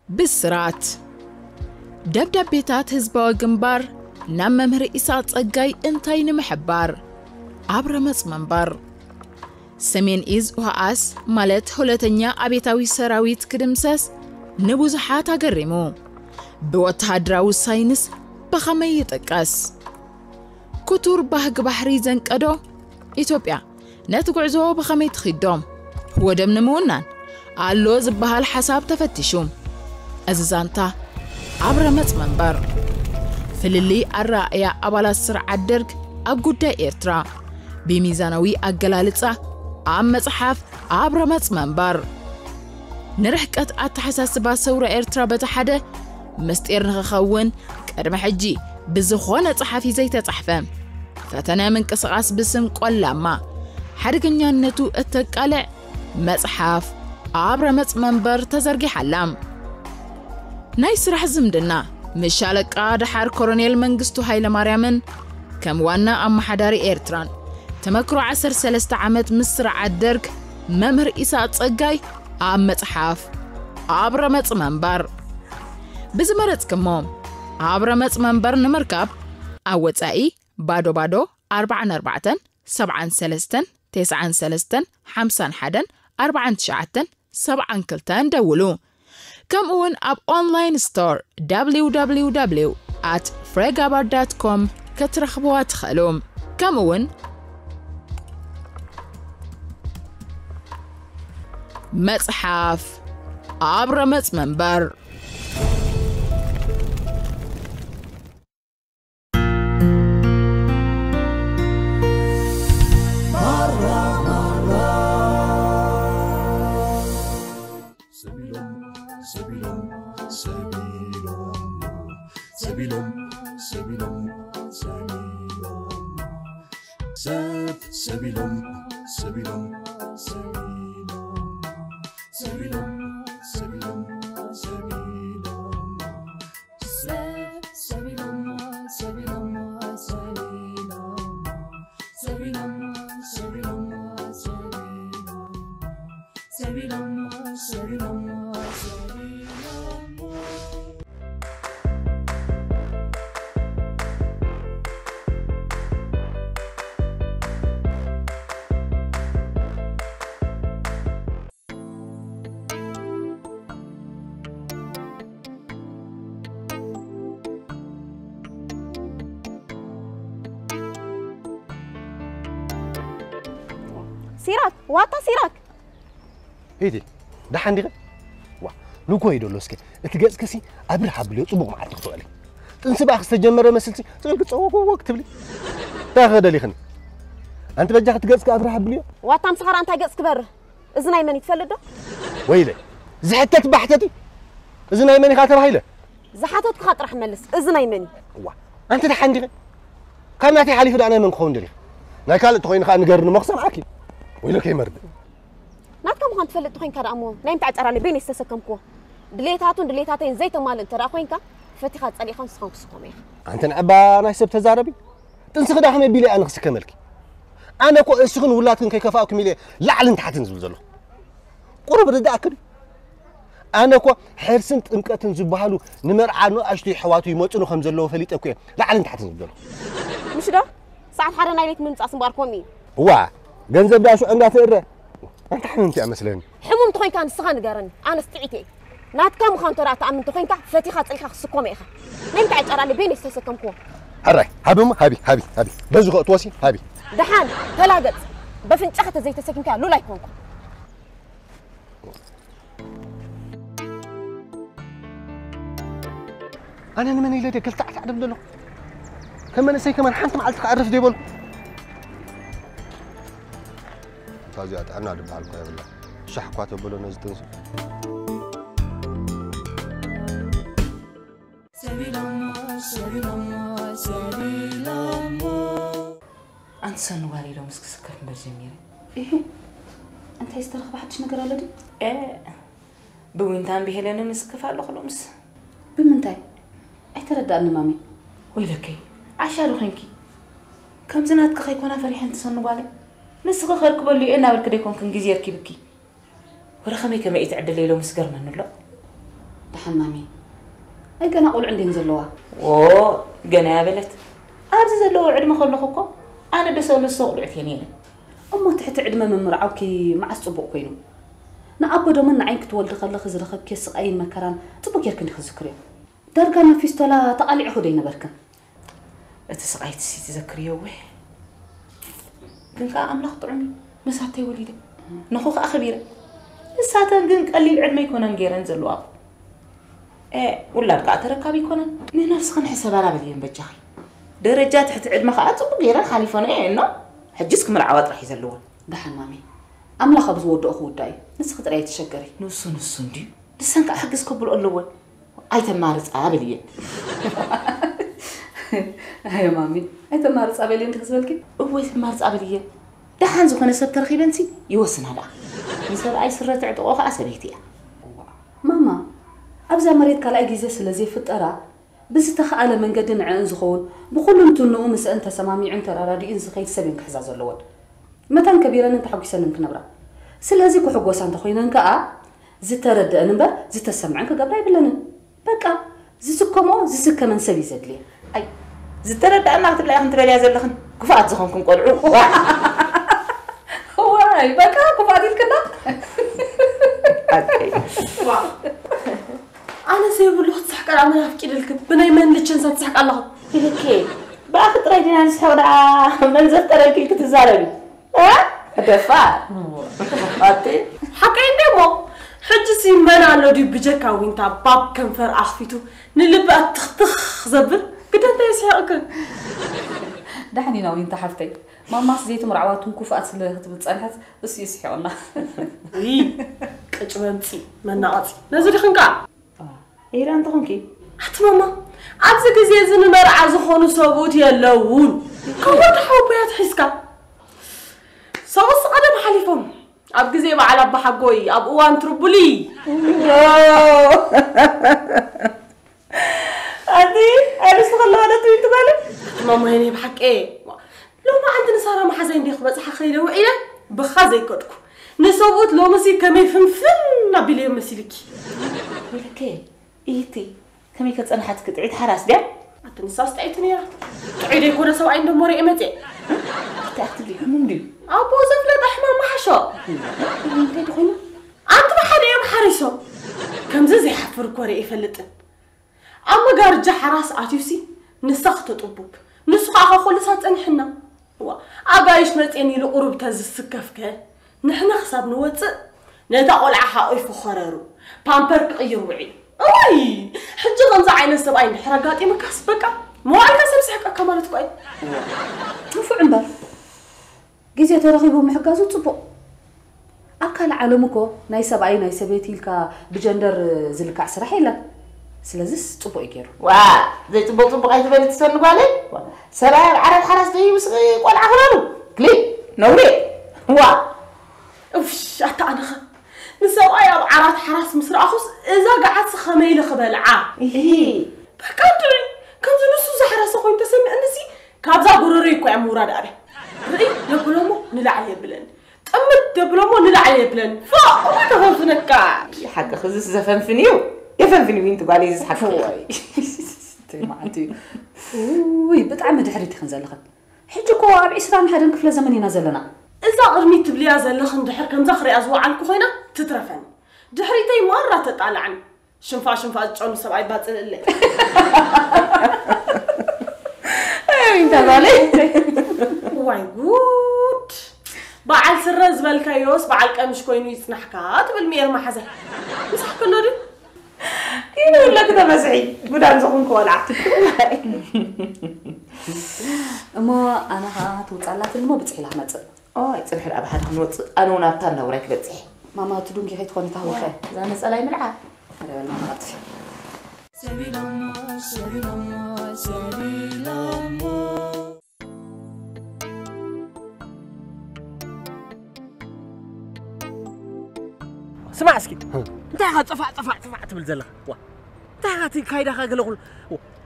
بالسرات دبدبيتات هزبا وجنبار نام ممهر إساء صقاي انتين محبار عبر منبر سمين إز وهاس مالت هولتنيا أبيتاوي سراويت كدمسس نبوزحات أقرمو بوتهادراو ساينس بخمي يتقاس كتور بحق بحري زنك أدو إثيوبيا نتقعزو بخمي تخيدوم هو دم نمونان علو زبها الحساب تفتشوم أززانتا عبر منبر فللي الرأي أبالا السرعة درك أبقودا إيرترا بميزانوي أقلالتسا عم مصحف عبر منبر نرحكت أتحساسبا سورة إيرترا بتحدى مستير نخخون كرم حجي بزخونة صحفي زي تتحفم فتنا من كسقاس بسم قلما حرقنيا نتو التقالع مصحف عبر منبر تزرقي حلام نايس رح زمدنا مشالك دحار كورونيل منغستو هايلا ماريامن كم وانا أم حداري إيرتران تمكرو 13 عامت مصر عدرك ممهر إساء صقاي عم مصحف عبر منبر بزمرت كموم عبر منبر نمركب أوتسائي بادو 44 73 93 51 49 79 دولو كم اون اب اونلاين ستور www.fregabar.com كترخبوا تخلوم كم اون مصحف عبر منبر سيرك واتا سيرك هيدي ده حندي وا لوكو يدولسك اتجاز كسي ابر حبلي صبغ معك تقولي تنسبح استجمره مسلتي تقول تصوق وقت بلي تاخذ لي خن انت بجاك تجازك ابر حبلي واتا مسخر انت جاز كبر اذناي من يتفلدو ويلي زحتت بحتتي اذناي من خاطر هيله زحتت خاطر حملس اذناي من وا انت ده حندي كماتي حليف انا من خون دلي لا قال تخوين خا نغرن مخصم معك ويلك يمرد ناتكم خان تفلت تخين كرامو نايم تعطر على بين استسكمكو دليتاتين زيت مال ترى خوينكا فتيخات صلي 5 يا انت نعبا ناي سب تزاربي تنسخ داخمي بيلي انا خصك ملكي انا كو اسخن ولاتن كيكفاكم ميلي لعل انت حتنزل زلو قرب رداك انا كو حرسن طمقتن زبحالو نمرعانو اشتي حواتو يمصنو خم زلو فليط اكو لعل انت حتنزل زلو مش ده ساعه حدا نايلت من صاص مباركومي وا ገንዘብ ዳሹ እንዳትረ አንተ حممتي امسلني حمم تخين كان سخان غارن انا استعيتي ناتكم خان ترى تامن تخين كا فتيخه صلخه خصكم ايخه نين تعطر على بين استسكمكو هراي هابم هابي بزغ توسي هابي دحان تلاقت بفنچخه زي تسكمكا لولا يكونكو انا من يلدي كل تعت عدم له كما نسي كمان حنت معلت عرف ديبل تازيات انا دبل على بالله شحقات بلو نزتنس انت سنواري لو مسك سكر بالجميل ايه انت يسترخ بحدش نقرا لدي ايه بوينتان بهلنا نسكف على خلومس بمنتاي اعتردنا مامي ويلكي عشان خنكي كم زنات كخي كنا فريحين تصنوا بالي نسخ خيرك بلي انا بركدي كون كن غزير كيبكي ورخمي كما يتعدل ليلو مسكر من له دحن مامي أي كنا أقول عندي نزلوها أوه جنا بلت أرز زلوا عدم خلقكم أنا بسول الصغر عثينين أما تحت عدم من مرعوكي مع الصبوق كينو نعبدو من عينك تولد خلق خزرخ كيس أي مكان تبغى يركن خزكريا دركنا في ستلا تقلع خدينا بركن أتسقيت سيتي ذكريه وين كنك أملاخ طعمي مساتي وليدة نخوخ أخبيرة الساعتين كنك قليل عد ما يكونن غيرن زلوا إيه ولا بقى تركابي يكونن نفس خن حساب على بدين بجاخي درجات تحت عد ما خاطب غيرن خليفون إيه إنه حجزكم العواد راح يزلون دحن مامي أملاخ بزود أخو داي نسخ ترى تشجري نص دي لسانك أحجزكم بالأولوة أي تمارس قابلية هاي مامي أي تمارس قابلية أنت خسبلكي هو تمارس قابلية دحان زخنا سب ترخيب انسي يوسن هذا يسر اي سره تعطوها اسبيتي ماما ابزا مريت كلاي غيزه سلازي فطرا بس تخاله منقدن عن زخون بكل انتو مس انت سمامي عن ترارادي ان زخيت سبين كحزا زلوون متان كبيرا انت حقيسن نكنبرا سلازي كو حقوس انت خوينن كا زترد انبر زتسمعن كغبراي بلن بقى زسكمو زسكمن سبي زدلي اي زترد انا تبلاي انت بليا زلخن كفات زخونكم قلعو واي بقى كفاديل كده أنا سيقول له تسحق على عملها في كده الكب بناي من اللي تشنسات تسحق الله كي باخذ رايدين نسحب على من زفت رايك تزاربي ها دفع أتي حكاين دمو حجسي منا لو دي بجكا وينتا باب كنفر أخفيتو نلبقى تختخ زبل كده انت يسحقك دحني ناوي انت حفتي ماما زيت مرعواتهم كفات تبتصالحت بس يسحي والله وي قچبنتي مناقصي نزل خنقا ايران تخونكي حتى ماما ابز غزي زن مرعا زخونو صوت يلون كون حوبيات حسكا صوص قدم حليفهم اب غزي بعل اب حقوي اب وان تربلي ادي انا استغلوا تويت بالك ماما هني بحق ايه لو ما عندنا صار ما حزين دي خبز حخيله وعيله بخازي كدكو نصوت لو مسي كمي فنفن بلي مسيلكي ولكي ايتي كمي كتصنحت كتعيد حراس ده اتنساس تعيتني يا تعيد يكون سو عند موري امتي تاخذ لي حموم دي ابو زفله احمر ما حشو انت دخينا انت ما حدا يوم حريسو كم زي حفر كوري يفلطن اما غارجه حراس اتيوسي نسخت طبوب نسخه خو لسات انحنا وا اغايش مصيني لقرب تزسكفك نحنا خصاب نوص نتا قلعه حقي فخررو بامبر قير وعي اي حجه غنز عين سباي نحرقاطي مكاس بقى مو على سمسحك كمالت باي شوفوا عنبر غيزه ترخيبو محقازو صبو اكل عالمكو ناي سباي ناي سبيتيلكا بجندر زلكع سرح يلا سلازس صبو يجيرو وا زي طبو قايت بلت تسنو بالي سباي عرب حراس دي مسخ قلعه خلالو كلي نوري وا اوف انا نسوي عرات حراس مصر اخص اذا قعدت خميله خبلعه ايه بكندري كم نص زحراس خوين تسمع انسي كابزا غروري كو اموراد ابي ري لبلومو نلعي بلن طمت دبلومو نلعي بلن فا تفنكا حق خزس زفنفنيو يفنفني وين تقالي زحف واي تي ما انتي وي بطعم دحريت خنزلخت حجكو اب 20 حدن كفله زمن ينازلنا إذا قرمي تبليا زلخن دحر كم زخري أزوع عنكو خوينا تترفن دحريتي مرة تطالعن شنفا تجعون سبعي باطل اللي انت بالي واي جود بعل سرز بالكايوس بعل كمش كوينو يسنحكات بالمير ما حزن مسح كله دي كينو لك ده مسعي بدان زخون كولع اما انا توصلات المو بتصحي لها مص يصلح الاب حد نوص انا ونابتا نوريك بصحي ماما تدونكي هي تكوني تاوخه زانه صلاي ملعه هذا والله ما عرفت سمع اسكي انت طفع تبل زلخ وا انت كايدا خاغلخ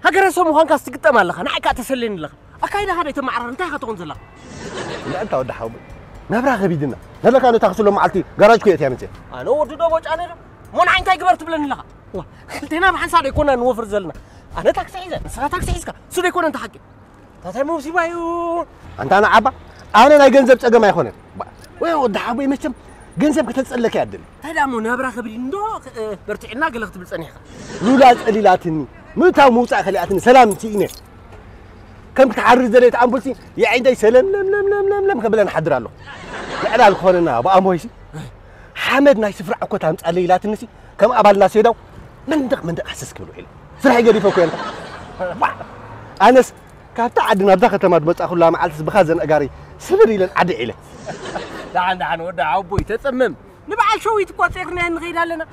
هاجر سمو هانكا استقطم الله نعكا تسلين الله اكايدا هذا يتمعرر انت خاطون زلخ لا انت ود حوب نبرا غبيدنا هلا كانوا تاخذوا له معلتي جراج كيت يا منتي انا ودو دوج انا مون عين تاي غبرت بلن الله خلتنا بحنصار يكون نوفر زلنا أنا تاكسي عيزة نسخة تاكسي عيزك سود يكون أنت حكي تاتي مصيبة يو أنت أنا عبا أنا لا جنزب تأجر ما يخونن وين حبي مشتم جنزب كتسألك يا عدل هذا مو نبرة خبري ندو برتعنا قلقت بالصنيخة لولا تسألي متى موسى خلياتني سلامتي كم تعرض زريت أمبولسي يا عندي سلام لم قبل أن حضر له لا الخوننا بأمويسي حمد ناي سفر عكوت هم تسألي لا تنسي كم أبى الله سيدو من دق أحسس كبلو حلو سرح يجري فوق أنت أنس كانت عدنا دخلت ما تبص أخو لا معلس بخزن أجاري سفري لن عدي إله دعنا ودع أبوي تتصمم نبعل شوي تقوى سيرنا نغير لنا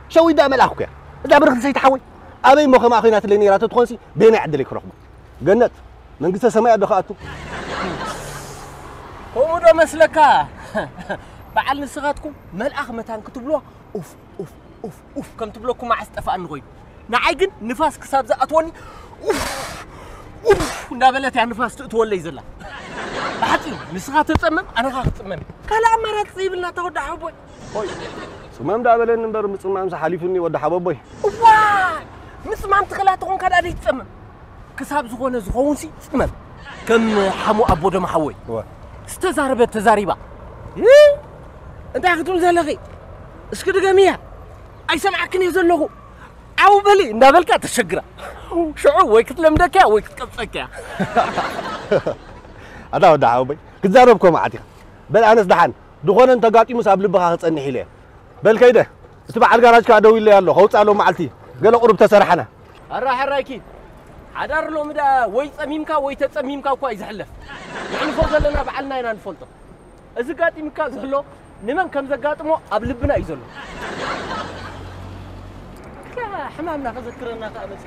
شوي ده مل أخويا ده برخص سيتحوي أبي مخ ما أخوينا تليني راتو تخونسي بين عدلك رحمة جنت من قصة سماء دخاتو هو ده مسلكا بعد نسخاتكم ملأخ متان كتبلوها أوف كم تبلوكم مع استفاء النغوي نعيقن نفاس كساب زقتوني أوف نابلت يعني نفاس تولي زلا بعدين نسخات تصمم أنا غاخ تصمم كلا مرات تصيب لنا تودع حبوي هوي صمام دابلين نمبر مصمام سحاليفني ودع حبوي واي مصمام تخلاتكم كذا دي تصمم كساب زغونه زغونسي تصمم كم حمو أبو دم حوي استزاربت تزاريبا أنت أخذتم زلقي إيش كده جميع أي سمعكني زلقوا أو بلي نابلك تشجرة شعو ويكت لمدك ويكت كبسك أنا ودع أبوي كتزاربكم عادي بل أنا صدحان دخون أنت قاطي مساب لبها تصني حيله بل كيده تبع الجراج كادوي اللي يالله هو تعالوا معلتي قالوا قرب تسرحنا الراح الراكي عدار له مدا ويتصميمكا ويتصميمكا كويس حلف يعني فوق لنا بعلنا هنا نفلطه إذا قاطي مكا زلو نمن كم زقاطمو أبلبنا يزلو لا حمامنا فذكرنا كأمس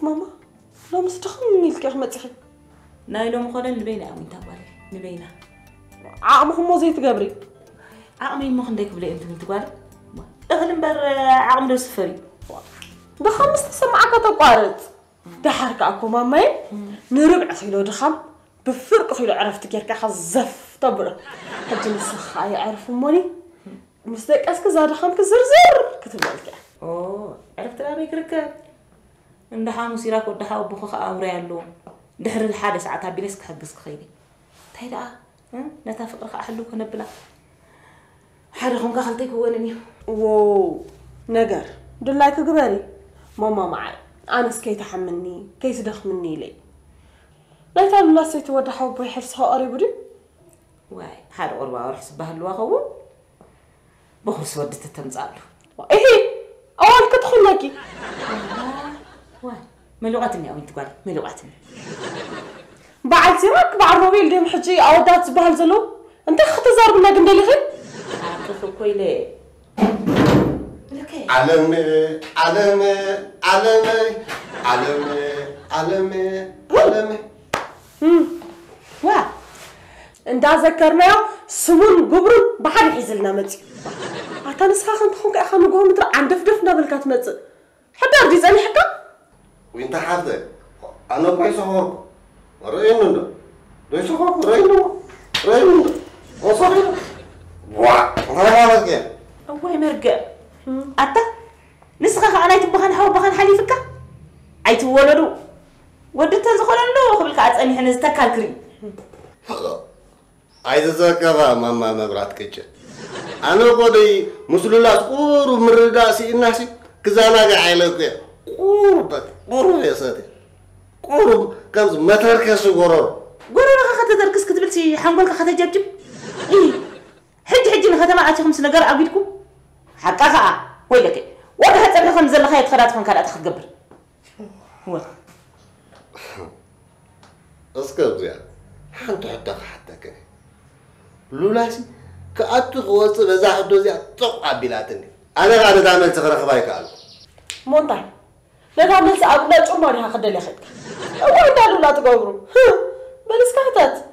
ماما لا مستخدم ميلك يا أحمد صحي نايلوم خلنا نبينا أو أنت بالي نبينا عقمهم مو زي تقابري عقمي ما خندك بلي أنت تقول أغلب بر عقم ده سفري ده 5 سمعك تقارد ده حركة أكو مامي نربع خيلو دخم بفرق خيلو عرفت كيرك حزف طبرة حتى نسخة يعرفوا موني مستيق أسك زاد خم كزرزر كتب لك أوه عرفت لا بيكرك إن ده حامو سيراك وده حاو بخخ أمري اللون دحر الحادث عتها بلسك حقسك خيري تهيدا نتافق رخ أحلوك نبلا حرخهم كخلتك هونني واو نجر دلاك قبالي ماما معي أنا سكيت أحملني كيس دخ مني لي لا تعب الله سيتودع حب ويحرسها قريب دي واي هذا قربا ورحس بهالواقع بخلص ودت التمزال إيه أول كدخل لكي واي ملوقتني أو أنت قال ملوقتني بعد سيرك بعد روبيل ديم حجي أودات بهالزلو أنت اختزار بنا قندلي خير عاطفه كويلة علمي واه انت ذكرنا سمون قبرن بحال يحزلنا متي عطا نسخة خنتخون كأخا نقوم متر عن دفدفنا بالكات متي حتى أردي زاني حكا وانت حافظة أنا كويس أخوك رأينا ليش أخوك رأينا وصلنا واه ما لك أوه مرقع أتا نسخة أنا يتبخن حو بخن حليفك عيت ولدو ودت زخون له قبل كأت أني حنز تكالكري عايز أذكر ماما مبرات كتير أنا قولي مسلولات قرب من رداسي الناسي كزانا قاعلك قرب يا ساتي قرب كم ما تركز قرب خذ تركز كتبتي حنقولك خذ جبجب إيه حج نخدم عاتي 5 نجار أبيدكم حقها ويلك وده هتعمل خمس زل خيط خدات خن كانت تخد قبر هو أسكت يا حنت حتى كده لولاسي كأتو غوص بزاح دوزي تقع بلاتني أنا قاعد أعمل تخرج بايك على مونتاي لا تعمل سأقول لا تشوف ماني هاخد اللي خدك أول قالوا لا تقبروا بلسكاتات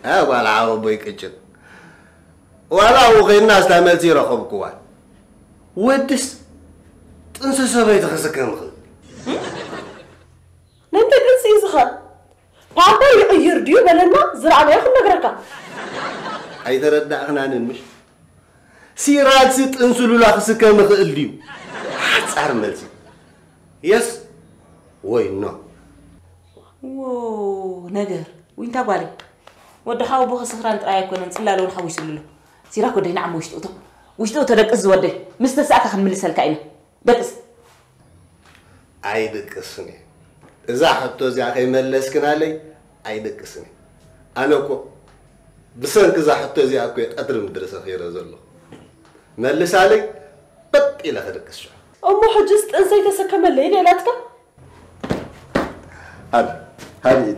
ولا عربي كجن ولا وغير الناس تعمل زي رخب كوان ودس تنسى سبيت خسكن خل ننت تنسي زخر بابا يغير ديو بلنا زرع ما ياخذ نقرك أي تردد أغنان مش سيرات ست انسلو لا خسكن خل ديو حصار ملسي يس وين نو وو نجر وين تبالي ودحاو بو خسخران طراي كون نصلالو نحويس له سيراكو دينا عم وشتو تدقس ودي مستساك خنملسلك اينا دقس اي دقسني اذا حطو زي اخي ملسكن علي اي دقسني انا كو بسنك اذا حطو زي اكو قدر مدرسه خير زلو ملس علي بط الى خدقس شو امو حجست انسي تسكم الليل يلاتك هذه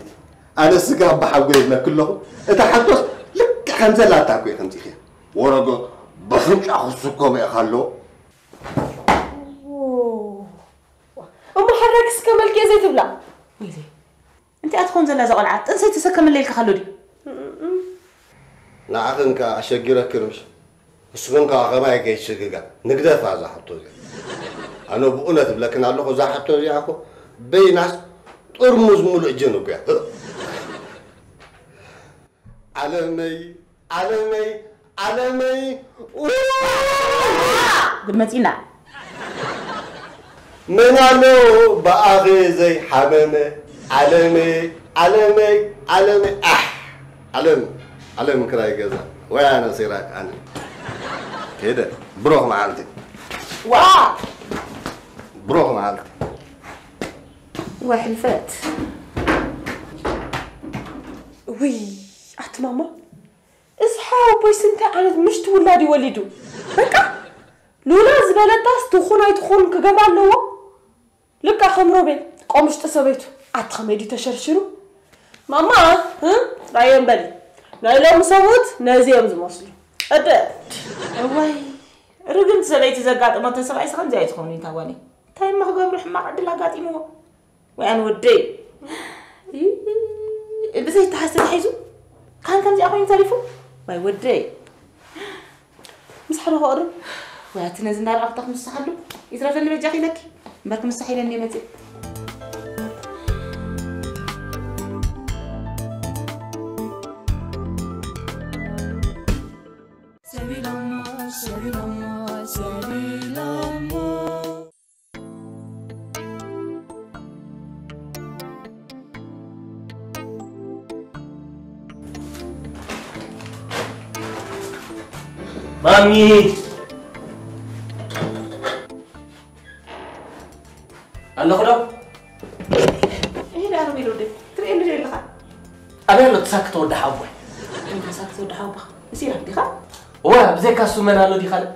انا سقا بحقولنا كلهم اتحطوس لك خمسه لا تاكو خمسه خير ورقه بخمش اخصكم يا خلو امو حركس كمل كي زي تبلا ويلي انت اتخون زلا زقلعات انسي تسكم الليل كخلو دي لا اخنك اشجرك كرمش اسكنك اخما يجي شققا نقدر فازا حطو زي انا بقولت لكن الله ذا حطو زي اكو بيناس ترمز ملء جنوك علمي دمتينا من علو بأخي زي حمامي علمي علم كراي جزا ويانا سيراك أنا كده بروح معالتي بروح معالتي وحلفات وي أحت ماما اصحاب بس انت عاد مش تولادي وليدو بقى لولا زبالتاس تخون كجبال لو لك خمرو بين قومش تسبيتو اتخمدي تشرشرو ماما ها رايم بلي لا مسوت نازيم زموسلو اد واي رجل سبيتي زقاط ما تسبعي سخن زي تخوني تاواني تايم ما غبر حما عدل غاطيمو وين ودي بزي تحسن حيزو كان زي اخوين تعرفوا باي ودي مسحره قرب وياتنا زنار اقطع مسحلو يترفني بجاخي لك برك مستحيل اني متي مامي الله خدام ايه لا ربي لودي تري اللي جاي لخا أبي لو تسكت وده حوي انت ساكت وده حوبا يصير عندي خا هو بزي كاسو من هالو دي خال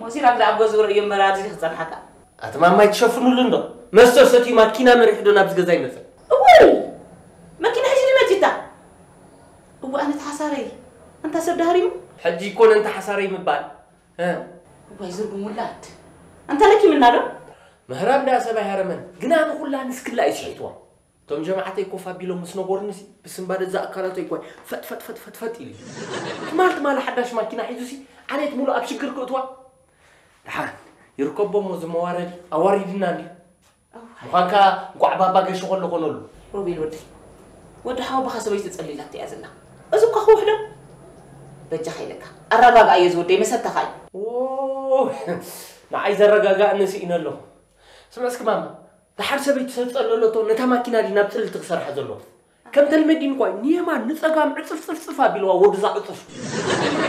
ما يصير عندي ابو زور يوم مرادي خصن حتى أتمنى ما يتشوفون لنا مستر ستي ما كنا مريح دونا بس جزاي مثل اول ما كنا حجني ما جدا هو انا تحساري انت سبد هريم حجي يكون أنت حساري مبال ها هو يزور بمولات انت لك من هذا مهرام ده سبع هرمن جنا نقول لا نسكت لا يشيطوا توم جماعتي كوفا بيلو مسنور نسي بس بعد ذاكرته يكون فت إلي مال حداش ما كنا حيزوسي عليه مولو أبشكر كتوا تحان يركبوا مزموارد أوارد نادي وكانك قعبة باقي شغل لقنول روبي الودي ودحاو بخسوي تتصلي لك تأذنا أزوك أخو وحده بجا خيلك الرقاق أيزو دي مسد تخاي أوه ما عايز الرقاق نسينا له سمعك ماما تحر سبيت تسأل له تو نتامكينا دي نبتل تكسر حزلو كم تلمدين كوي نيما نتسقام عصف بيلوا ودزا عصف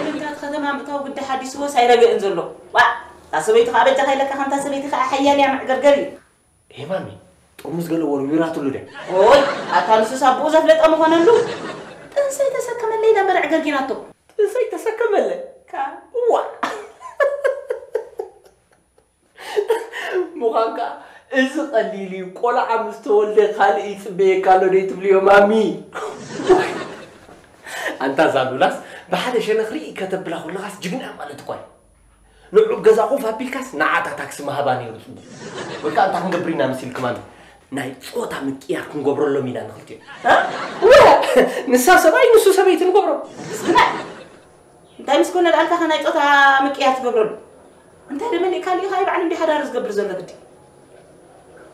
انت خدم عم تو بده حديث هو سيرجع انزلو وا تسبيت خارج خيلك كان تسبيت حيال يا معقرقري ايه مامي طمس قال ور ويراتو له اوي اتانس سابو زفلت ام هونلو تنسي تسكم الليله مرع قرقيناتو تنسي تسكم له كان وا مغانكا إذا قليلي قول عم استولي خالي يسبي قالوا لي تبليو مامي أنت زالولاس بحد شيء نخري كتب له خلاص جبنا مالت كوي نوع جزاقو فابيلكاس نعتا تاكس مهباني رسول وكا أنت هنقبرينا مسيل كمان ناي صوتا مكيار كنقبرو له مينا نخلتين ها؟ ولا نسا سباي نسو سبايت نقبرو اسكنا انت مسكونا الألفا خنا صوتا مكيار تقبرو انت لمن يكالي خايب عن دي حدا رز قبر زلك دي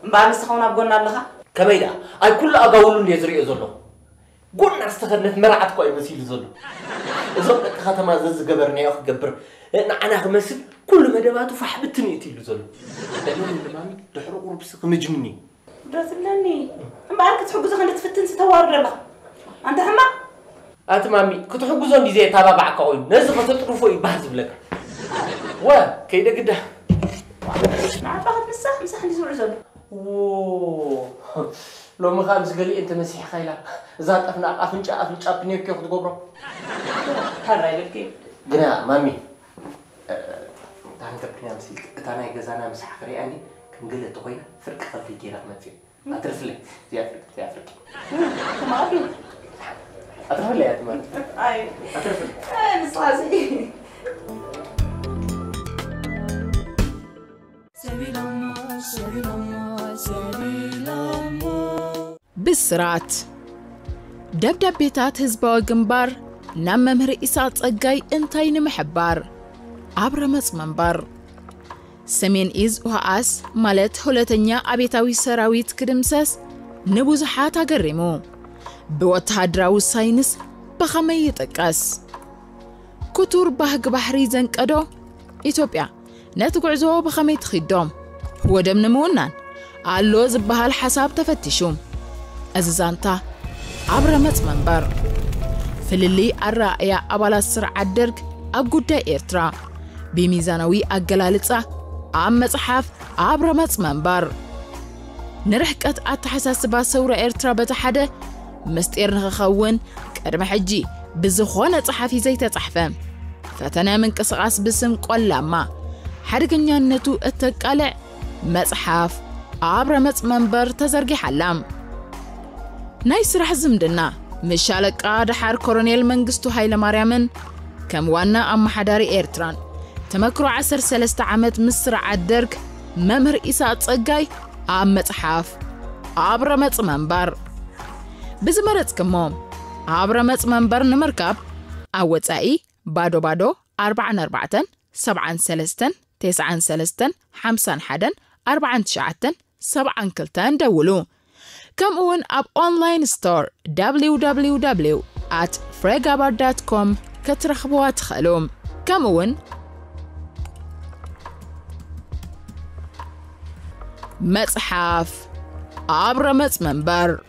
مبا مسخونا بقولنا لها كميدا أي كل أقاولون يزري يزولو قلنا استخدمت مرعت كوي مسيل زولو زوق ختم زز قبرني أخ قبر أنا غمسل كل مدباتو فحبتني تيلو زولو لأنه اللي مامي تحرق ربسك مجنني درسلني أما أنك تحجز خلينا تفتن ستوارد لها أنت حما أنت مامي كنت حجزون دي زي تابع كوين نزل فتطرفوا يبهز بلك وكيدا كده نعم فقط مسح اللي زول زول اوه لو ما خامس قال لي انت مسيح خيلا زاد افنا افنجا بنيك كيف تقبرو هراي لك قنا مامي تاني تبني مسيح تاني جزانا مسح خري اني كم قلت خويا فرق خلفي كيرا ما في اترف لي يا فرق ما ابي اترف لي يا تمام اي اترف لي نصازي بسرات دبدبيتات هزبا جنبار نام ممهر إساء صقاي انتين محبار عبر منبر سمين إز وهاس مالت هولتنيا أبيتاوي سراويت كدمسس نبوزحات أقرمو بوتهادراو ساينس بخمي يتقاس كتور بحق بحري زنك أدو إثيوبيا نتقعزو بخمي تخيدوم هو دم نمونان علو زبها الحساب تفتشوم أززانتا عبر منبر فللي الرأي أبالا السرعة درك أقود إيرترا بميزانوي أقلالتسا عم مصحف عبر منبر نرحكت أتحساسبا سورة إيرترا بتحدى مستير نخخون كرم حجي بزخونة صحفي زي تتحفم فتنا من كسقاس بسم قلما حرقنيا نتو التقالع مصحف عبر منبر تزرقي حلام نايس رح زمدنا مشالك دحار كورونيل منغستو هايله مريمن كم وانا ام حداري ايرتران تمكرو 13 عامت مسرع الدرك ممهر إساء صقاي ام مصحف عبر منبر بزمرت كموم عبر منبر نمركب اوصاي بادو 44 73 93 51 49 72 دولو كم اون اب اونلاين ستور www.fregabar.com كترخبوا تخلوم كم اون مصحف عبر منبر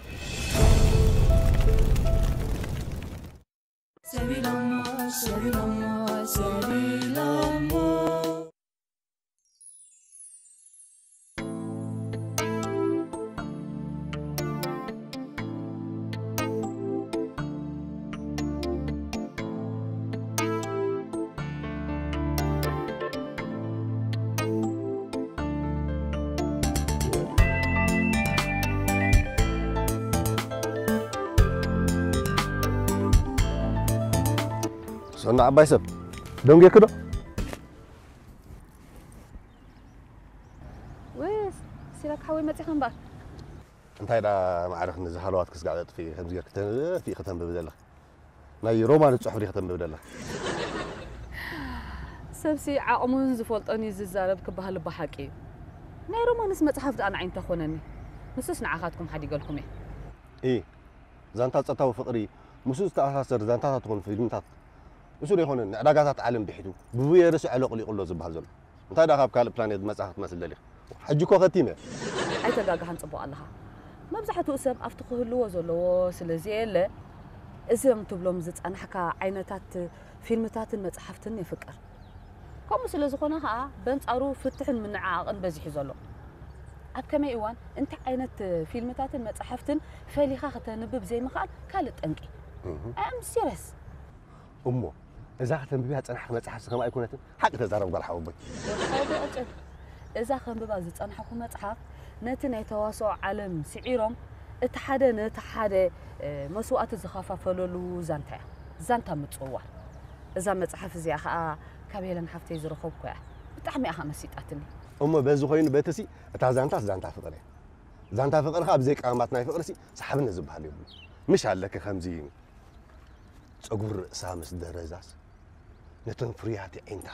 سنة عباي سب دونجي كده ويس سيرك حوي ما تخن بار انت هيدا ما عارف ان زهلوات كس قاعد في خمس غير في ختم ببدله ناي رومان تصحف لي ختم ببدله سبسي عقمون زفولطني ززارب كبهل بحقي ناي رومانس مصحف انا عين تخونني نسس نعاخاتكم حد يقولكم ايه زانتا صتاو فقري مسوس تاثر زانتا تكون في دمتات وسوري هون عداغات عالم بحدو بويرس على قليقلو زبحال زل انت دا خاب كال بلانيت مصحف مسل دلي حجكو ختيمه اي تغاغان صبو الله مبزحتو سب افتخهلو زلو سلازي له ازم تبلوم زصنحكا عينتات فيلمتات مصحفتن يفكر كم سلازخونه ها بنصارو فتحن من عاقن بزح زلو اب كما ايوان انت عينت فيلمتات مصحفتن فليخا ختنبب زي ما قال كال طنقي ام سيريس امو اذا ختنببها صنح مصحف كما يكونت حق تزارب قال حوبي اذا خنببا زصنحكم مصحف نتي ناي تواصع عالم سعيرهم اتحاده نتحاده مسوات زخاففللو زانتا مصوا اذا مصحف زي خا كابيلن حفتي زرخبكو بطعمي أخا مسيطاتني أما بزو خوين بيتسي اتازانتا زانتا فقري زانتا فقر خا بزي قاماتنا فقرسي صحابنا زبحال يبل مش عليك خمزي صغور سامس درزاس نتن فرياتي عينتا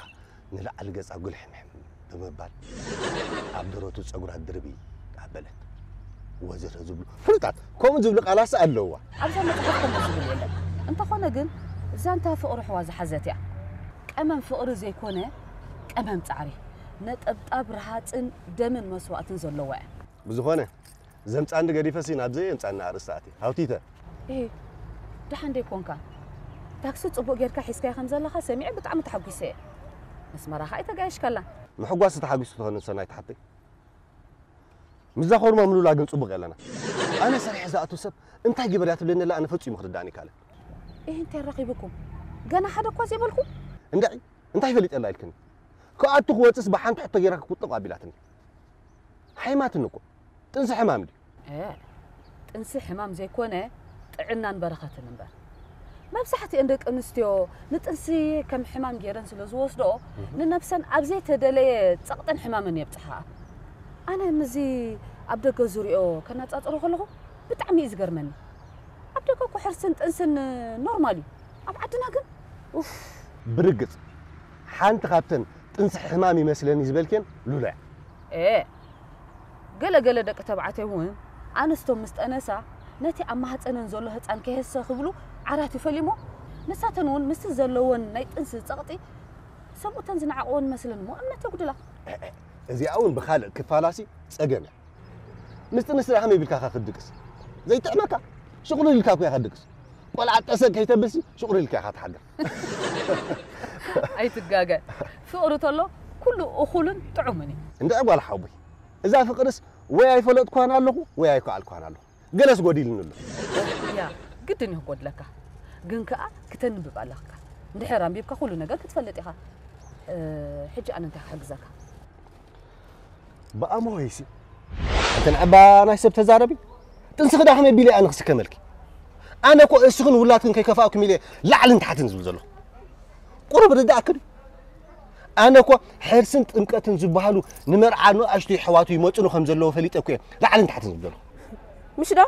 نلعل قص اقول حمحم بمبال عبدروتو صغور الدربي قبلت وزير زبل فرطات كوم زبل قلاس اللوا ابزا متحكم زبل يلا انت خونا جن زانتا فقر حواز حزتيا قمم فقر زيكونه قمم صعري نطبطاب رحاصن دمن مسواعتن زلوا بزخونه زمصان غديفسي نابزي انصانا ارساتي هاوتيته ايه دحان دي كونكا تاكسي صبو غيركا حسكاي خمزلخا سميع بطعم تحقيسه مسمرا خايتا غايش كلا محغواس تحقيس تهون سناي تحطي مزاخور ما ملولا غن صبو غلنا انا صريح زاتو سب انت جبريات لنا لا انا فصي مخداني كاله ايه انت رقيبكم غنا حدا كواز يبلكم اندعي انت يفليت الله يلكني كاتو خوصس بحان تحط غيرك كطق ابيلاتني حيمات نكو تنس حمام دي ايه تنس حمام زي كونه طعنان برخه نمبر ما بصحتي عندك انستيو نتنسي كم حمام غيرن سلازوسدو ننفسن ابزي تدلي صقطن حمامن يبصحا انا مزي ابدك زوريو كنا تصطرو خلخو بطعمي يزغرمني ابدك كو حرسن تنسن نورمالي اب عدنا كن اوف برقص حانت خابتن تنس حمام يمسلني زبلكن لولا ايه قله دق تبعته هون انستو مستانسا نتي اما حصنن زلو حصان كيس خبلو عراتي فليمو نساتن ون مس زلوون ناي طنس صقطي سموتن زنعقون مسلن مو امنته غدلا ازي اون بخالق كفالاسي صقمه مستنس رحم يبلكا خدقس زي طعمكا شغل لكا يا خدقس ولا عطسك كيتبسي شغل لكا تحضر اي تغاغا فقر تلو كله اخولن طعمني عند اقوال حوبي اذا فقرس وياي فلط كون الله وياي كال كون الله جلس غوديلن الله يا قدني غودلكا غنكا كتنبب عليك ندحرام بيبكا كل ነገር كتفلط يخا حجي انا انت حجزك بأمو هيسي انت نعبا ناي سب تزاربي تنسخ داخمي بيلي انا خسك ملكي انا كو اسخن ولاتن كيكفاكم ميلي لعل تحتن زلزلو قرب ردا اكد انا كو حرسن طمقتن زبحالو نمرعانو اشتي حواتو يمصنو خمزلو فليط اكو لعل تحتن زلزلو مش ده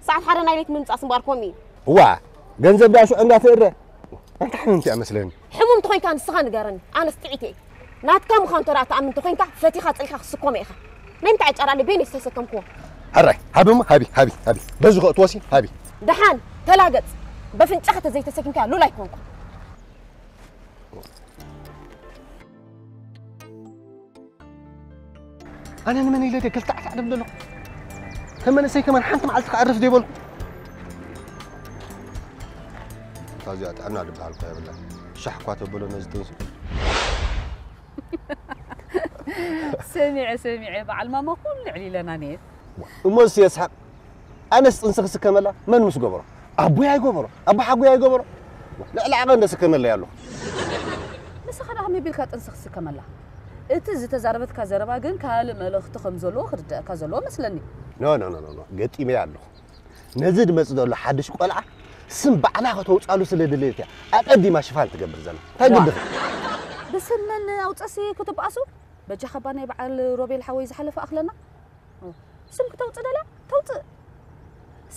ساعه حدا نايلت من صاص مباركومي وا ገንዘብ ዳሹ እንዳ ተረ انت حممت يا مسلني حممت خوين كان سخان غرن انا استعيتي ناتكم خان ترى تامنت خوين كا فتيخه صلخه خسكم اخا نيم تعجر لي بيني استسكمكو هراي هابي بزغ توسي هابي دحان تلاقت بفنچخه زي تسكنكا لو لا يكونكو انا من يلدي كل تعرف على بدلو كمان سي كمان حنت معلتك عرف ديبل تازيات انا دبالك يا بالله شحقات بلو نزدين سمعي بعل ما كل علي لنا نيت ومس يسحق انا انسخ كملا من مس غبره ابويا يغبره ابو حقويا يغبره لا عقل كملا يالو بس خنا هم يبلك انسخ كملا اتز تزاربت كزربا ግን ካለ መልእኽት ከምዘሎ ክርዳ ከዘሎ መስለኒ ኖ ገጢሜ ያለሁ ነዝድ መጽደሉ ሓድሽ ቆልዓ ስም ባዕላ ከተውጻሉ ስለድሌት አቀዲማ ሽፋን ትገብር ዘና ታግድፍ بسمن اوصسي كتباسو بجا خباني بعل روبيل حوي زحلف اخلنا سم كتوصدلا توص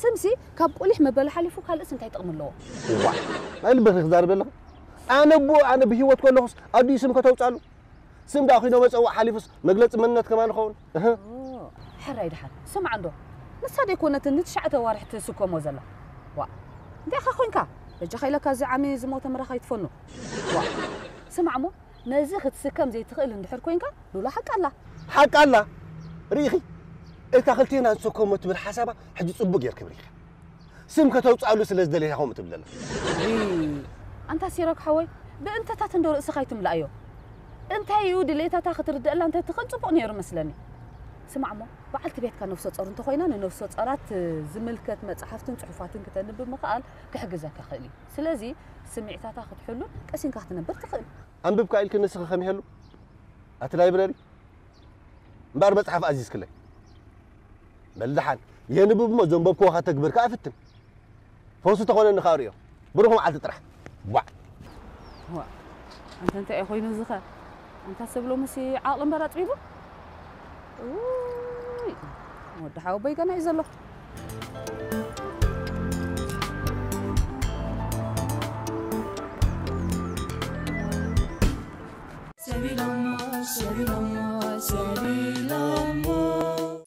سمسي كاب قوليح مبل حليفو كالس انت يطقملو وا ما البخ زار بله انا بهيوت كلهس ادي سم كتوصالو سم داخينو مصوا حليفس مغلص منت كمان خون حراي دحال سم عنده مساد يكونت نتشعته وارح تسكم وزلا وا انت اخا خوينكا بجا خيلك زي عمي زموت مرخا يتفنو وا سمعمو نزخ تسكم زي تخيل اندحر كوينكا لولا حق الله ريخي انت خلتينا نسكم تبل حسابه حج صبق يركب ريخي سم كتوصالو سلازدلي هاهم تبللا انت سيرك حوي بانت تاتندور اسخايتم لايو انت يود ليتا تاخذ رد الا انت تخنصفو نير مسلني سمعمو بعلت بيتك نفسو صور انت خوينا نفسو صرات زملكت مصحفتن صحفاتن كتنب مقال كحجزك خالي سلازي سمعتا تاخذ حلو قسين كاخت نبر تخيل انبب كايلك نسخ خمي هلو ات لايبراري مبار مصحف عزيز كله بلدحان ينبب ما زنبب كو تكبر كافتن فوسو تخون نخاريو بروحهم على تطرح وا انت يا خوينا زخا أنت سبلو مسي عقل مرات بيبو ودي حاو بيقنا يزلو سبيل الله سبيل الله سبيل الله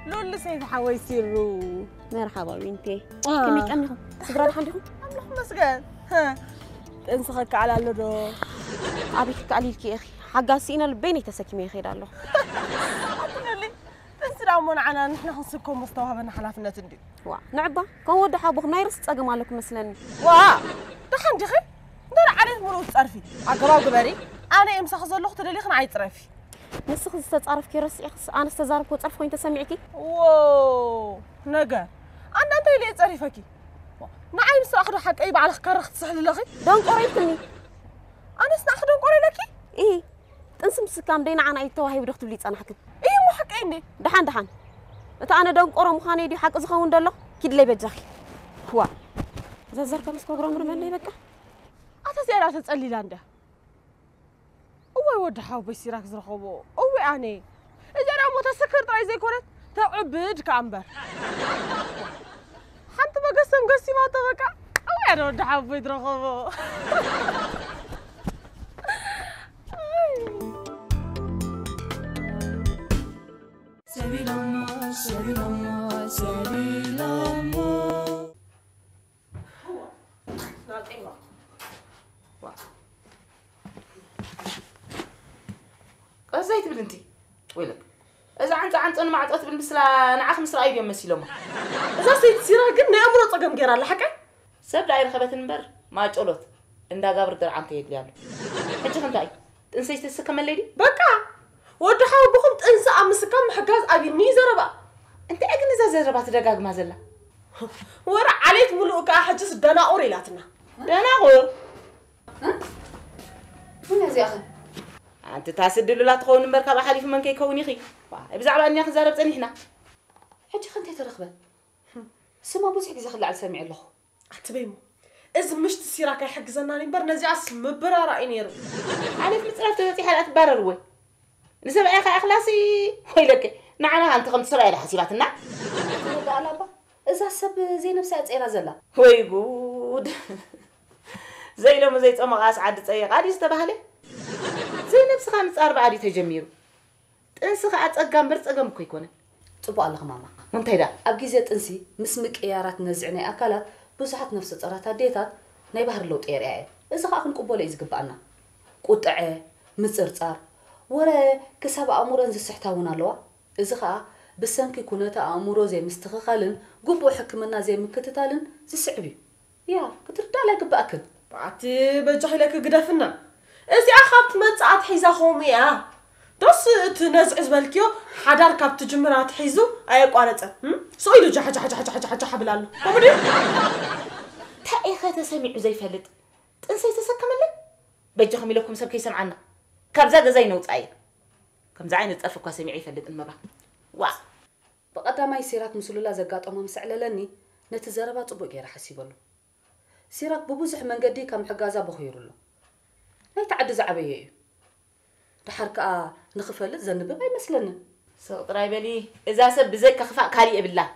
لول سيد حوي سيرو مرحبا بنتي كمي كأنكم سجرات عندكم اللهم مسجد ها انسخك على اللورو أبيك عليك يا أخي حقاسينا البيني تسكمي خير الله لي تنسرعوا معنا نحن خصكم مستوى بنا حلافنا تندي وا نعبا كون ود حابو نايرس تصقم عليكم مثلا وا دخن دخي دار عليه مرو تصرفي عقباو قبري انا امسخ زلخ تدلي خن عيطرفي نسخ تتصرف كيرس انا استزارف وتصرف وين تسمعتي واو نجا انا انت اللي تصرفكي نعم ساخذ حق اي بعلى خكر تسحل لغي دون قريتني انا سناخذ قري لكي ايه تنسم سكام دينا عن اي توهي بدك تبلي صنحك ايه مو حق اني دحان انت انا دون قرو مخاني دي حق زخون دلو كيد لي بجاخي هو زرزر كمس بروجرام رمل بقى اتا زيارات تصلي لانده اوي ود حاو بيسيراك زرخبو اوي اني اذا انا متسكر طاي زي كونت تعبد كامبر حتى بقسم قسي ما تبقى اوي انا ود حاو بيدرخبو سبيل الله سبيل الله سبيل الله ازاي تبل انتي ويلك اذا عنت انا ما عطت بالمسلا نعخ مسرا ايديم مسيلوما اذا سيت سيرا قد نامرو طقم غير الله حكا سب داير خبت نبر ما ጨሎት እንዳጋብር درعانته يدليالو انت خنتاي تنسي تسكم ليدي بقى ود حاو بكم تنسى امسكم حجاز ابي زربا انت اجن زربا تدغاغما زلا ورا عليك ملوك احجس دناقور يلاتنا دناقور من زي اخي انت تاسدلو لا تخون مركب حليف من كيكوني خي بزعبا اني خزارب صنيحنا حجي خنتي ترخبه سما بوسح غزي خلع سامع الله اعتبيمو إذا مش تسيرا كي حق زناني بر نزيعس مبرا رأي نيرو عارف نصرف تغطي حالات برروي نسبع يا أخي أخلاصي ويلك نعنا أنت خمس سرعة حسيباتنا قال أبا إذا سب زي نفسها تسيرا زلا وي جود زي لو ما زي تأمر غاس عدت أي غادي استبهله زي نفس خمس أربعة دي تجميرو تنسخ أتأجم برت أجم كوي كونه طبوا الله ماما منتهي ده أبجي زيت أنسي مسمك إيارات نزعني أكلات بزحت نفس صارتها ديتات ناي بحر لوط يريعه اذا خاخن قبوله يزغبانا قطعه مصرصار ولا كسب امورن زسحتاونا لوا اذا خا بسنكي كونتا امورو زي مستخخالن قبو حكمنا زي مكتتالن زسعبي يا كتردا لك باكل بعتي بجح لك قدفنا ازي اخبت مصعت حيزاهم يا دس تنزع زبلكيو حدار كاب تجمرات حيزو اي قارصه سويلو جح جح جح جح جح بلالو قبدي تاي خاطر سميع زي فلت تنسي تسكمله بجخم لكم سب كيسمعنا كابزا زي نوصاي كم زعين تصفقوا سميع يفلت المبا وا بقداماي سيرات مسلولا زغاطوم مسعللني نتزربا طبو غير حسيبلو سيرات ببوزح منغدي كم حغازا بخيرلو ناي تعد زعبيه تحركا نخفلت زنب ما يمسلنا سقراي بلي اذا سب زي كخفاء كالي بالله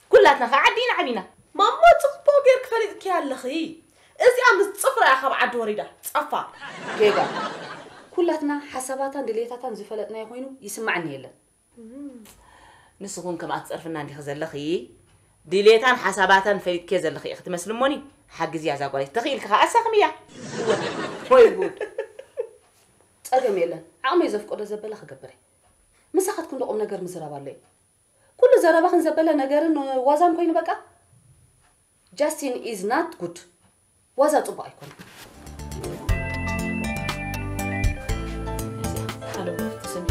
كلاتنا فعدينا عبينا ماما تخبو غير كفلت كيالخي ازي امس صفر يا خب عد وريدا صفا كيغا كلاتنا حساباتان دليتاتان زفلتنا يخوينو يسمعني يلا نسخون كما تصرفنا عندي خزلخي دليتان حساباتان فيت كيزلخي اخت مسلموني حق زيازا قولي تخيل كخا اسخميا وي بود صقم يلا عمي زفقو زبله خغبري مسخت كن دقم ነገር مزراب الله كل زرابا خن زبله ነገርን ዋዛም ኮይኑ በቃ Justin is not good ዋዛ ጽባ አይኮን Hello, listen.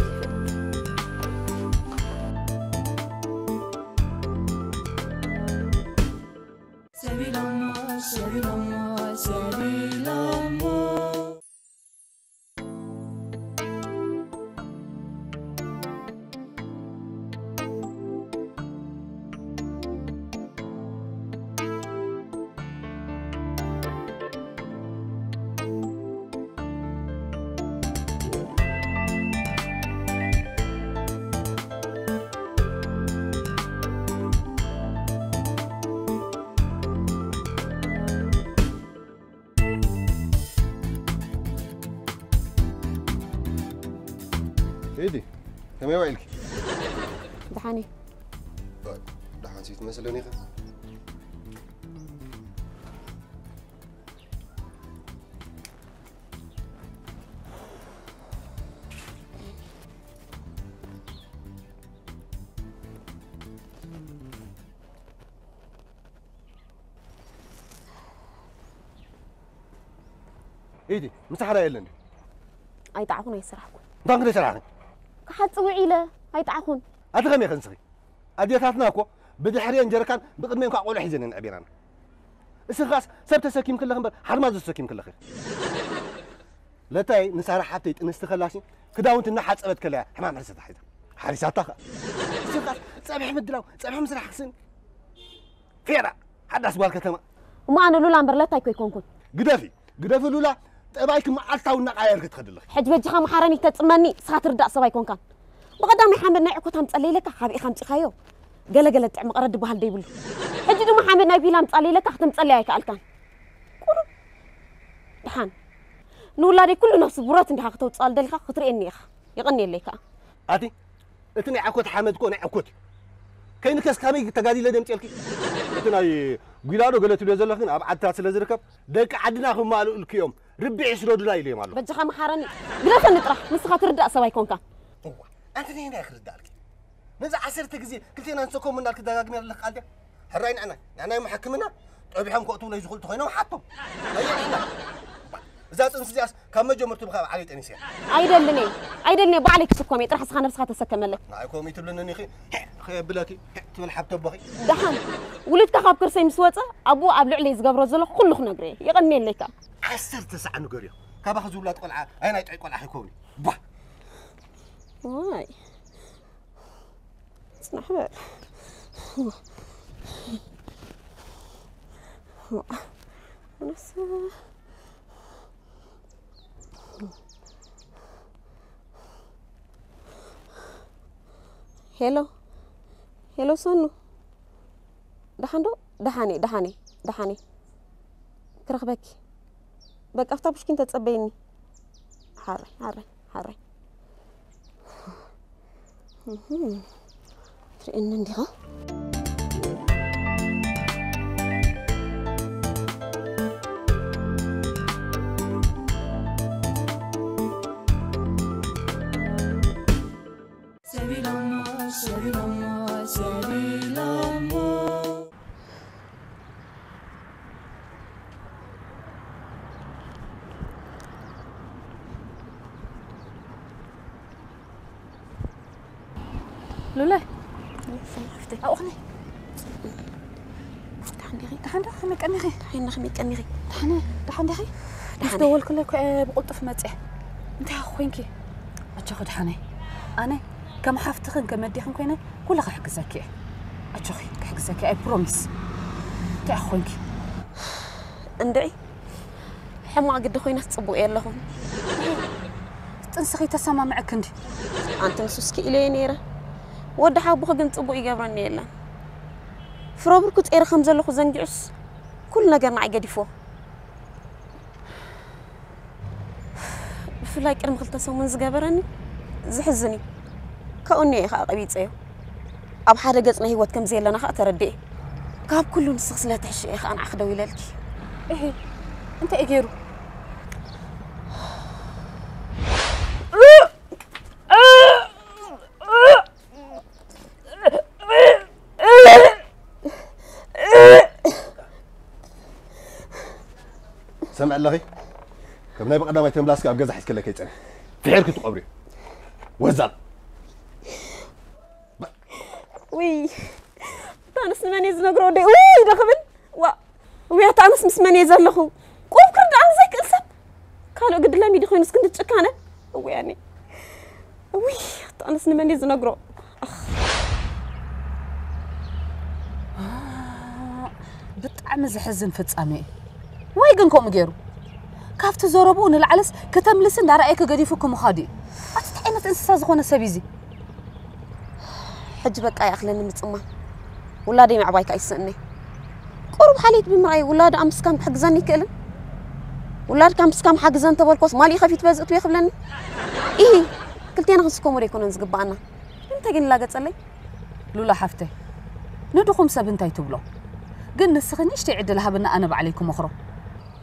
سبيل الله سبيل الله سبيل الله ايدي كم يوعيلك دحاني دحان سيت مسلوني ايدي مسحره يلني اي تعخون يسرحكم دانك يسرحني كحد صوعيله اي تعخون اتغمي خنسخي اديتاتنا اكو بدحرين جركان بقدمين كا قول حزن نعبيرنا اسخاس سبت سكيم كله خبر حرماز سكيم كله خير لتاي نسار حتى نستخلاشي كداونت نحصبت كلا حمام حسد حيدا حريساتا اسخاس صباح مدلاو صباح مسرح حسن فيرا حد اسبال كتما وما انا لولا امبرلتا يكونكم قدافي لولا طبايك معلتاو نقاير كتخدلك حج بجخا محارني تطمني سخات ردا سبا يكون كان بقدامي حمد ناي عكوت همصلي لك حبي خمصي خايو قلقله طعم قرد بحال ديبل حج دو محمد ناي بيلا مصلي لك ختمصلي هيك قالكان كل دحان نولادي كل نفس برات انت حختو تصال دلخا خطريني اخ يغني ليك اتي اتني عكوت حمد كون عكوت كاين كاس كامي تغادي لدمصلكي اتناي غيلادو غلت له زلخن اب عدتا سلازركب دق عدنا خو مالو الكيوم ربي 20 دولار يلي مالو بجخا محارني بلا نطرح مسخات ردا سبا يكون كان انت نين اخر دالك نزع 10 غزي كلتينا نسكم من دالك دغاغمي لك قالده حراين انا يعني محكمنا طبيحهم كوتو لا يزغل تخينو حطم اينا اذا تنسياس كما جمرت بخا علي طنيسيا ايدلني بعليك سكوم يطرح سخانه بسخه تسكملك نايكم يتبلنني خي بلاكي تبل حبته بخي دحان ولدك خاب كرسي مسوصه ابو ابلع لي زغبرو زلو كلخ نغري يغني لك 10 9 نغري كابا خزولات قلعه اين اي قلعه حيكوني با واي اسمع حبل نفس هلو سنو دحاندو دحاني كرخبك بك افتابش كنت تصبيني حري فرقنا نديها لولا سمحتي أخني دحاني غي دول كلك بقلطف مصح انت خوينكي اجخد حني انا كم حفتخن كمديخن كوينه كلها حجزاكي اجخي حجزاكي اي بروميس انت خوينكي اندعي حما قد خوينه تصبو يلهون تنسخي تسمع معك انت انت مسكي الي نيره ود حبو خن تصبو يغبرني يلا فروبركو صير خمزلخو زنجعس كل ነገር معي قديفو بفلاي قرم خلت سومن زغبرني زحزني كوني خا قبيصيو اب حدا ገጽنا ህይወት ከም ዘየለና خا تردي ካብ كل نسخ سلا تحشي خا انا اخدو يلالك ايه انت اجيرو سمع الله كم ناي بقدامي تملاسك اب غزا حسكلك يصني في حيرك تقبري وزال وي تانس من يزنغرو دي وي دخبل وي تانس مسمن يزلخو قوم كرد عن زي كلسب كانوا قد لامي دي خوينس كنت تشكانه ويعني وي تانس من يزنغرو بطعم زحزن فصامي واي كنكم غيرو كافت زربون العلس كتملسن دارأيك قديفكم خادي اتعينت انسسا زخونه سبيزي حج بقى يا اخلني مصما ولادي معبايك ايسني قرب حاليت بمراي ولاد امس كام حجزني كلن ولاد كام حجزن تبلكوس مالي خفيت بزقت يخبلني ايه كلتينا خصكم وري يكونوا نزقبانا انت جن لا قصلي لولا حفتي ندخم سب انتي تبلو قن نسخنيش تعدل هبنا انا بعليكم اخرى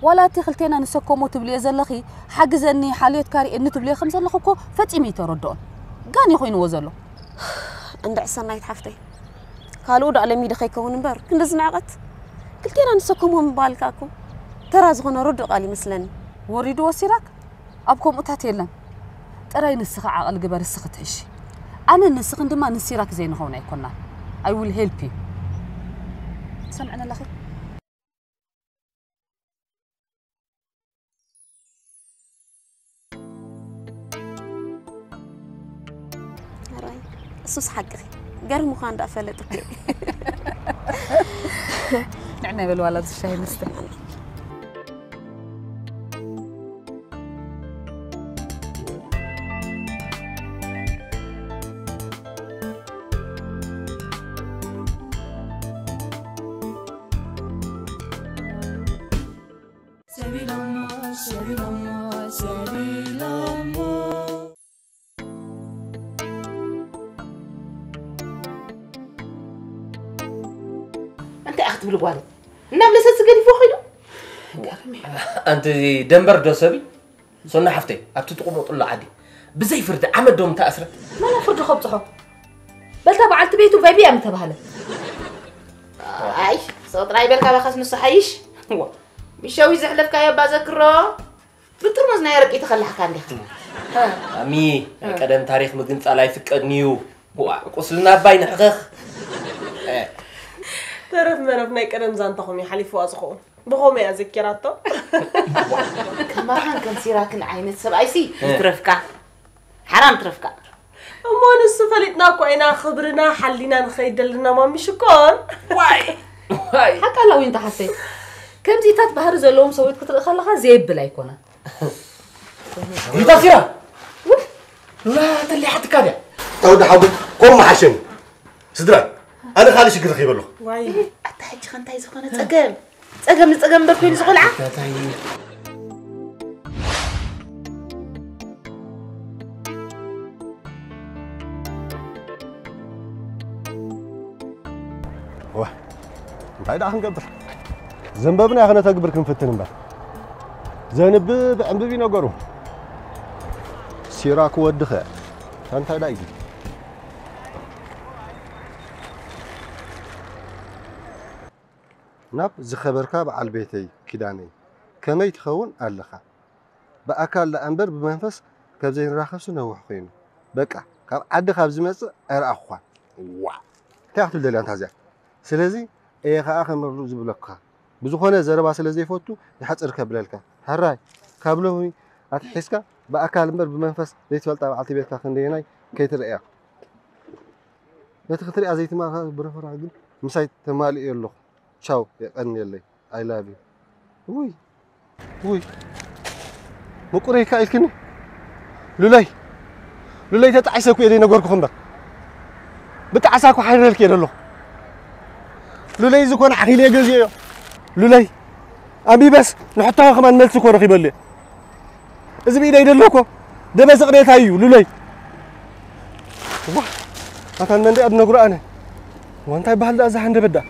ولا تخلتينا نسكمو تبلي زلخي حجزني حاليت كاري ان تبلي خمسه لخكو فتيمي تردون كان يخوين وزلو عند عسنايت حفتي قالوا دا لمي دخي كون نبر كندز نعقت قلتينا نسكمهم بالكاكو ترى زغنا رد قالي مثلا وريدو وسيراك ابكم اتات يلن تراي نسخ عقل جبر السخ تعيش انا نسخ عندما نسيراك زين هون يكوننا I will help you سمعنا الاخي راي سوس حقي قرمو خان دا فلطك نعنا بالولد الشاي نستنى C'est l'amour, c'est l'amour, c'est l'amour. أنت أخذ بالقوالي نعم لسه سجلي فوق خيلو أنت دنبر دوسبي صنع حفتي أبتتقوم طلع عادي بزي فرد عمل دوم تأثر ما أنا فرد خبز حب بل تبع بيتو فايبي أم تبهله عايش صوت راي بالك على خص نص حيش هو بيشوي زحلفك يا بازكرو بترمزنا يا رقي تخلي حكا عندي أمي قدم تاريخ مدينة على يفكرنيو قصلنا باين حقيق ترف مرفنا قدم زانتهم يحلفوا أزخون بقوم يا ذكراتو كما كان سيراكن عينت سبعيسي ترفكا حرام ترفكا أما نص فلتنا كوينا خبرنا حلينا نخيد لنا ما مشكون واي حكا لو انت حسيت كم زيتات بحر زلوم سويت كتر خلها زيب بلا يكون انت سيرا لا تلي حتى كذا تود حاول قوم حشم سدرا انا خالي شكل خيب له واي اتحج خنتاي زخونه صقم بركوين زقلعه واه انت عيد اخن قبر زنببنا اخنا تقبر كنفتن بقى زنب بانببي نغرو سيراك ودخه انت عيد ايدي ناب زخبركا بعل بيتي كداني كمي تخون الخا باكل لانبر بمنفس كبزين راخص نوح خينو بقى كاب عد خاب زمص ارخوا وا تاخذ دليل انت هذا سلازي اي خا مرو زبلكا بزخونه زربا سلازي فوتو يحصر كبللكا هراي كابلوي اتحسكا باكل انبر بمنفس ليت فلطا بعلتي بيتكا خنديناي كيتريا نتختري ازيت ما برفرا ግን مساي تمالي يلو تشاو يقني لي اي لاف يو وي مقري كايلكني لولاي تتعسكو يدي نغوركم بقى بتعساكو حيرلك يدلو لولاي زكون عقيل يجزيو لولاي ابي بس نحطها كمان ملسكو رخيب لي اذا بيدي يدلوكو دبس قريتايو لولاي واه أكان من دي أبنى قرآنه وانتاي بحال دا أزا حند بدا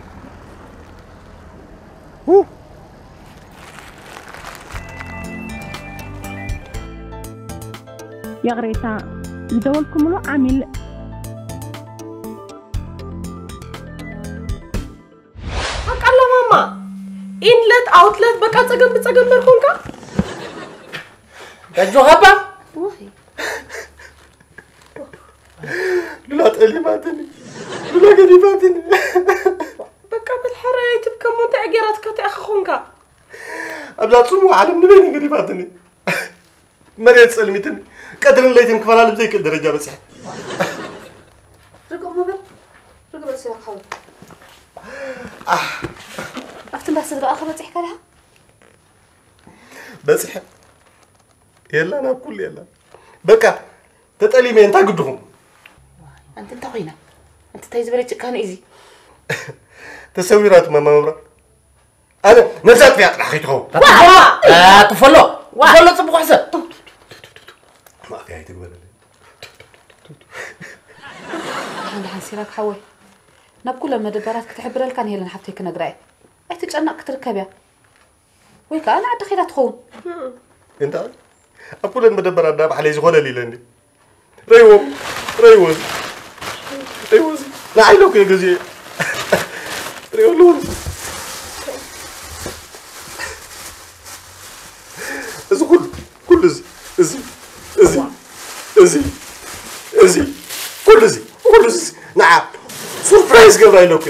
يا غريتا ندولكم له عامل حق الله ماما إنلت أوتلت بقى تسقم مركونكا كجو هبا لا تقلي باتني لا قلي باتني بقى بالحراية تبقى متع جيراتك تأخونكا أبلا تصموا عالم نبيني قلي باتني مريت سلميتني قدر الليتم كفالا لبزيك الدرجة بس رقم بس يا خالد أفتن بس بقى خبر تحكي لها بس يلا أنا بكل يلا بقى تتقلي مين تاقدهم أنت خوينا أنت تايز بريتش كان إيزي تسويرات ماما مرة أنا نزلت في عقل حقيقه تفلو صبغ حسن ما في هاي تقبل عن سيراك حوي نبكو لما دبرات كتحبر لك هي لنحبتي كنقراي اي تتشنق تركبيا ويك انا عاد خيرا تخون انت اقول ان مدبر الداب عليه زغله لي لندي ريوز لا عيلوك يا جزي ريولون از كل زي كل زي نعم سوربرايز قبل لوك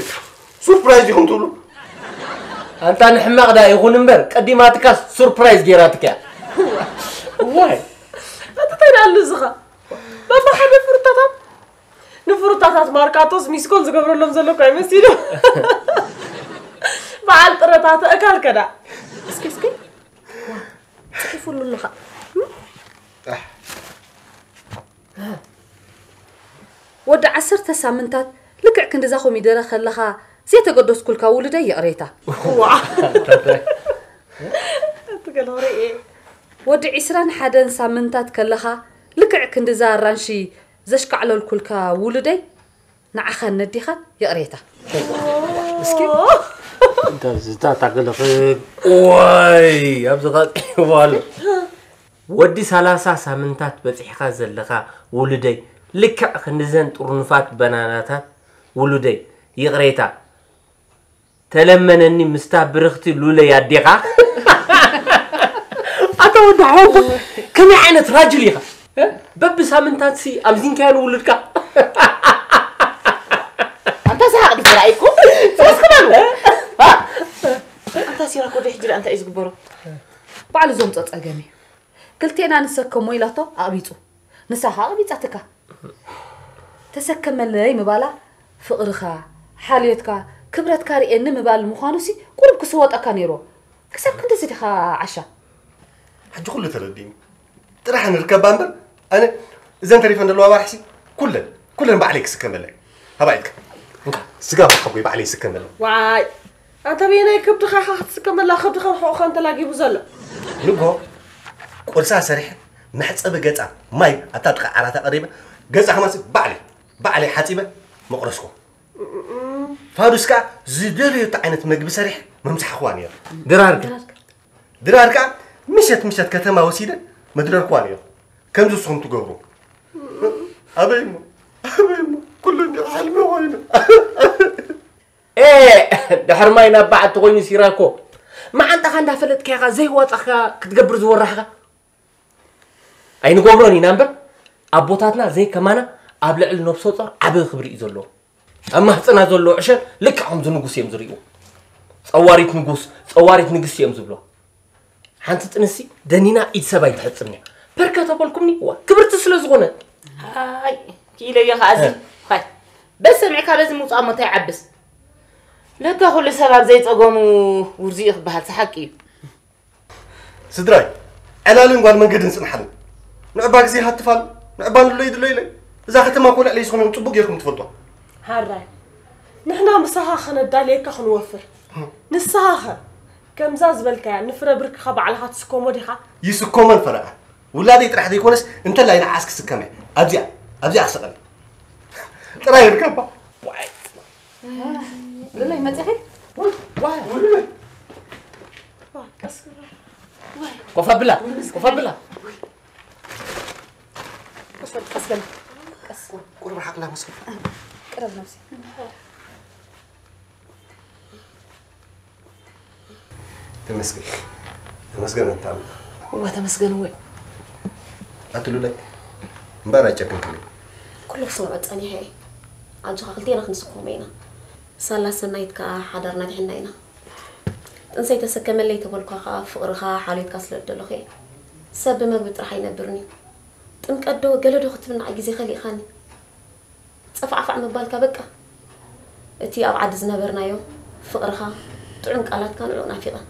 سوربرايز يكون تقولوا انت نحمق دا يكون امبر قديماتك سوربرايز جيراتك واي انت طير على الزغا بابا حدا فرطاتات نفرطاتات ماركاتوس ميسكول زغبرو لهم زلوك يمسيلو بعد طرطات اكل كدا اسكي كيفوا له لخا ود 10 سامنتات لكع كندزا خميدره خلخا زي تقدس كلكا ولدي يقريتا واه تقول ايه ود 21 سامنتات كلخا لكع كندزا رانشي زشكعلو الكلكا ولدي نعخا نديخا يقريتا مسكين انت زتا تاقلخ واي ابزغا والو ودي 30 سامنتات بصيحا زلخا ولدي لكع كندزن طرنفات بناناتات ولدي يقريتا تلمنني مستابرختي لولا ياديقا اتود حوق كم عينت راجل يخا بب سامنتات سي امزين كان ولدك انت ساعد رايكم فاسكمانو انت سيراكو دحجر انت ايش غبرو بعل زوم صصقمي كلتينا نسكمو يلاتو ابيصو نساها ابيصاتك تسكملي مبالا فقرخا حاليتك كبرت كاري ان مبال مخانوسي قرب كسوطك نيرو كسب كنت زيدخا عشا حج كله ترديني راح نركب بامبر انا اذا انت ريفن دلوا بحسي كلن بعليك سكمل هبايك سقاف خبي بعلي سكمل واي انت بينا كبت خا تسكمل لا خبت خا انت لاقي بزله نقو قرصا سريح محصب قصا ماي اتاتق عراتا قريبه قصا خمس بعلي حصيبه مقرسكو فادوسكا زدليو تعينت مغب سريح ممسح اخواني دراركا مشت كتما وسيده مدرر اخواني كم زسهم تغبروا ابيمو كل حلمي وين ايه دحرماينا بعد تغني سيراكو ما انت خندا فلت كيغا زي وطخا كتقبر زورحها اي نغبروني نمبر ابوتاتنا زي كمانا ابلع النفسوطر عبي خبري زلو اما حصنا زلو عشان لك عم زنغوس يمزريو صواريت نغس يمزبلو حنت تنسي دنينا ايد سباي تحصني بركه تقولكمني وا كبرت سلازغونه هاي كيلو يا خازي هاي بس سمعك لازم مصامه يعبس لك كل سبب زي صقمو ورزيق بحال صحقي سدراي علالن قال منقد نصنحل نعباك زي هاتفال نعبان الليل اذا ختما كل عليه يسخن طبق يركم تفضوا هاراي نحنا مساها خنداليك خنوفر نساها كم زاز بالكا نفر برك خبع على هات سكومو ديخا يسكوم الفرع ولادي طرح ديكونس انت لا ينعسك سكمه ابزع اسقل ترى يركب واي لا ما تخي واي كفا بلا اسفل قرب حق لا مسك قرب نفسي تمسكن انت هو تمسكن وين اتلو لك مبارا جكنكلي كل صوت اني هي اجا خلتينا خنسكومينا سالا سنايتك حضرنا دحناينا انسي تسكملي تقولكا فقرها حاليتك سلدلخي سب مغبط راح ينبرني تنقدو قلدو ختمنا عجزي خلي خاني صفعفع مبالكا بقى اتي ابعد زنبرنايو فقرها طعم قالات كانوا لو نافقه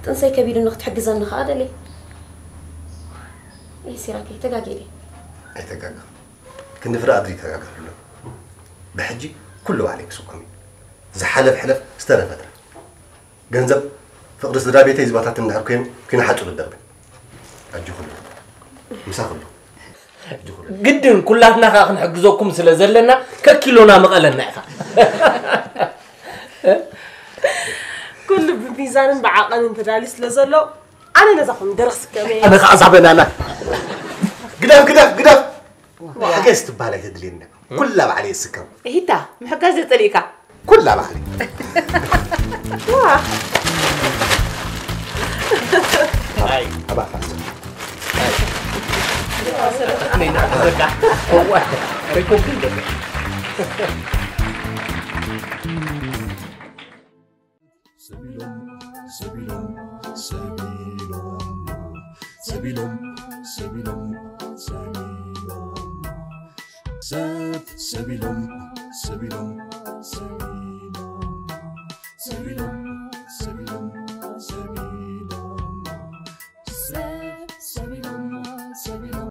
تنسي كبير انك تحجزنا خادلي اي سيراكي تقاقيلي اي تقاقا كنفرا ادري تقاقا بحجي كله عليك سكمي زحلف استلفت جنزب فقد صدرا بيتي زباتات النهار كين حاجه بالدرب اجي كله مساخلو قدن كلاتنا خا نحجزوكم سلازلنا ككيلونا مقلنا إخا كل بميزان بعقل انت دالي سلازلو أنا نزخم درس كمان أنا خاصبنا أنا قدف حاجة تبالي تدلينا كلها بعلي السكر هيتا محكاز طريقة كلها بعلي واه هاي أبا خلاص أنا نحزك هو ريكم كده Sebilom